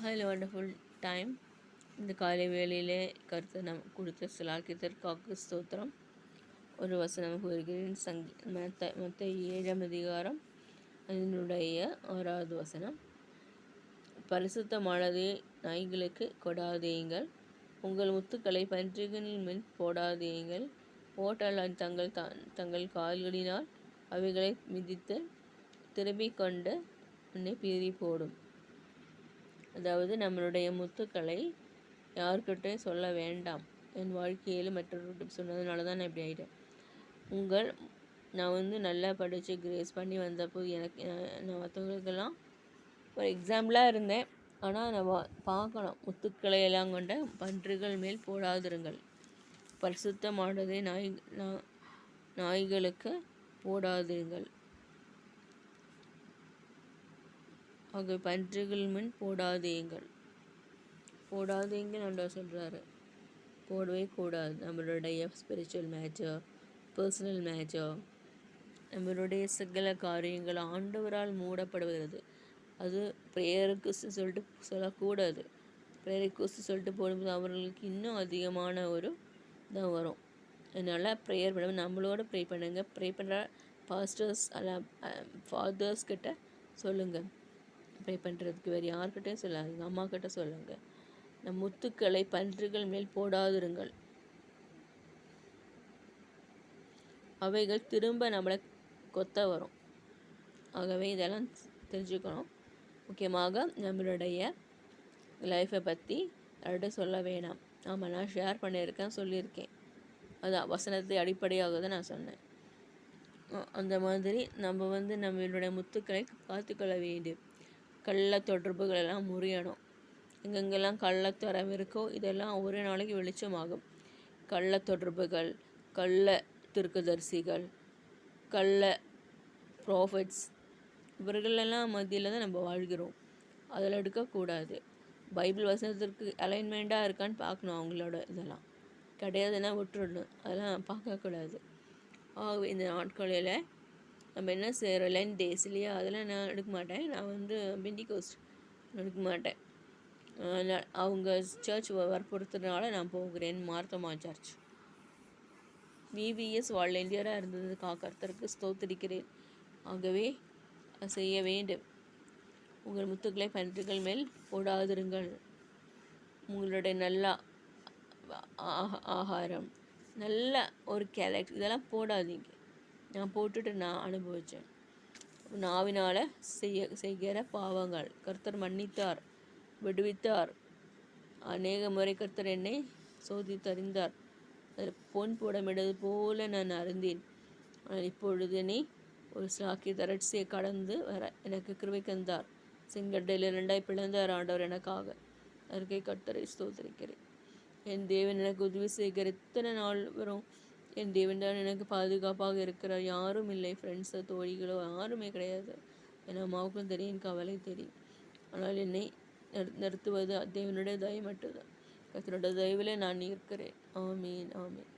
Hello wonderful time. இந்த காலை வேளையிலே கருத்து நம் கொடுத்த சிலாக்கியத்திற்காக ஸ்தோத்திரம். ஒரு வசனம் கூறுகிறேன். மத்த 7ஆம் அதிகாரம் அதனுடைய 6வது வசனம். பரிசுத்தமானதை நாய்களுக்கு கொடாதேயுங்கள், உங்கள் முத்துக்களை பன்றிகளின் மேல் போடாதேயுங்கள், போட்டால் தங்கள் கால்களினால் அவைகளை மிதித்து திரும்பிக் கொண்டு உன்னை பீறி போடும். அதாவது நம்மளுடைய முத்துக்களை யார்கிட்டையும் சொல்ல வேண்டாம். என் வாழ்க்கையில் மற்றவர்கிட்ட சொன்னதுனால தான் நான் இப்படி ஆகிட்டேன். நான் நல்லா படித்து கிரேஸ் பண்ணி வந்தப்போ நான் மற்றவங்களுக்கெல்லாம் ஒரு எக்ஸாம்பிளாக இருந்தேன். ஆனால் நான் பார்க்கணும், முத்துக்களை எல்லாம் கொண்ட பன்றிகள் மேல் போடாதிருங்கள், பரிசுத்தமானதை நாய்களுக்கு போடாதிருங்கள். ஆக பன்றிகள் முன் போடாதீங்கள் ஆண்டவர் சொல்கிறாரு. போடவே கூடாது. நம்மளுடைய ஸ்பிரிச்சுவல் மேட்டர், பர்சனல் மேட்டர், நம்மளுடைய சகல காரியங்கள் ஆண்டவரால் மூடப்படுகிறது. அது ப்ரேயருக்கு சொல்லிட்டு சொல்லக்கூடாது. ப்ரேயருக்கு சொல்லிட்டு போடும்போது அவர்களுக்கு இன்னும் அதிகமான ஒரு இதான் வரும். அதனால் ப்ரேயர் பண்ண நம்மளோட ப்ரே பண்ணுங்கள். ப்ரே பண்ணுற பாஸ்டர்ஸ் ஃபாதர்ஸ் கிட்ட சொல்லுங்கள். ப்ரே பண்ணுறதுக்கு வேறு யார்கிட்டையும் சொல்லாதீங்க. அம்மா கிட்ட சொல்லுங்கள். நம் முத்துக்களை பன்றிகள் மேல் போடாதிருங்கள், அவைகள் திரும்ப நம்மளை கொத்த வரும். ஆகவே இதெல்லாம் தெரிஞ்சுக்கணும். முக்கியமாக நம்மளுடைய லைஃப்பை பற்றி யார்கிட்ட சொல்ல வேணாம். ஆமாம், நான் ஷேர் பண்ணியிருக்கேன், சொல்லியிருக்கேன். அது வசனத்தை அடிப்படையாக தான் நான் சொன்னேன். அந்த மாதிரி நம்மளுடைய முத்துக்களை காத்துக்கொள்ள வேண்டும். கள்ள தொடர்புகளெல்லாம் முறியணும். எங்கெங்கெல்லாம் கள்ளத்தரம் இருக்கோ இதெல்லாம் ஒரு நாளைக்கு வெளிச்சமாகும். கள்ள தொடர்புகள், கள்ள தீர்க்கதரிசிகள், கள்ள ப்ராஃபிட்ஸ், இவர்களெல்லாம் மத்தியில் தான் நம்ம வாழ்கிறோம். அதில் எடுக்கக்கூடாது. பைபிள் வசனத்திற்கு அலைன்மெண்ட்டாக இருக்கான்னு பார்க்கணும். அவங்களோட இதெல்லாம் கிடையாதுன்னா விட்டுடணும். அதெல்லாம் பார்க்கக்கூடாது. ஆகவே இந்த நாட்களில் நம்ம என்ன செய்கிறோம், லென் டேஸ் இல்லையா, அதெல்லாம் நான் எடுக்க மாட்டேன். நான் பெண்டிகோஸ்ட் எடுக்க மாட்டேன். அவங்க சர்ச் வற்புறுத்துறதுனால நான் போகிறேன். மார்த்தமா சர்ச் VBS வாலண்டியராக இருந்ததுக்காக கர்த்தருக்கு ஸ்தோத்திரிக்கிறேன். ஆகவே செய்ய வேண்டும். உங்கள் முத்துக்களை பன்றிகள் மேல் போடாதிருங்கள். உங்களுடைய நல்ல ஆகாரம், நல்ல ஒரு கேரக்டர், இதெல்லாம் போடாதீங்க. நான் போட்டுட்டு நான் அனுபவித்தேன். நாவினால் செய்கிற பாவங்கள் கர்த்தர் மன்னித்தார், விடுவித்தார். அநேக முறை கர்த்தர் என்னை சோதித்தறிந்தார். அதில் பொன் புடமிடுவது போல நான் அறிந்தேன். ஆனால் இப்பொழுது என்னை ஒரு சாக்கி தரட்சியை கடந்து வர எனக்கு கிருபை தந்தார். செங்கட்டையில் 2 பிளந்தார் ஆண்டவர் எனக்காக. அதற்கே கர்த்தரை ஸ்தோத்திரிக்கிறேன். என் தேவன் எனக்கு உதவி செய்கிற இத்தனை நாள் வரும். என் தேவன் தான் எனக்கு பாதுகாப்பாக இருக்கிறார். யாரும் இல்லை, ஃப்ரெண்ட்ஸோ தோழிகளோ யாருமே கிடையாது. என் அம்மாவுக்கும் தெரியும், என் கவலை தெரியும். ஆனால் என்னை நிறுத்துவது தேவனுடைய தயவு மட்டும்தான். கர்த்தருடைய தயவில் நான் இருக்கிறேன். ஆமீன், ஆமீன்.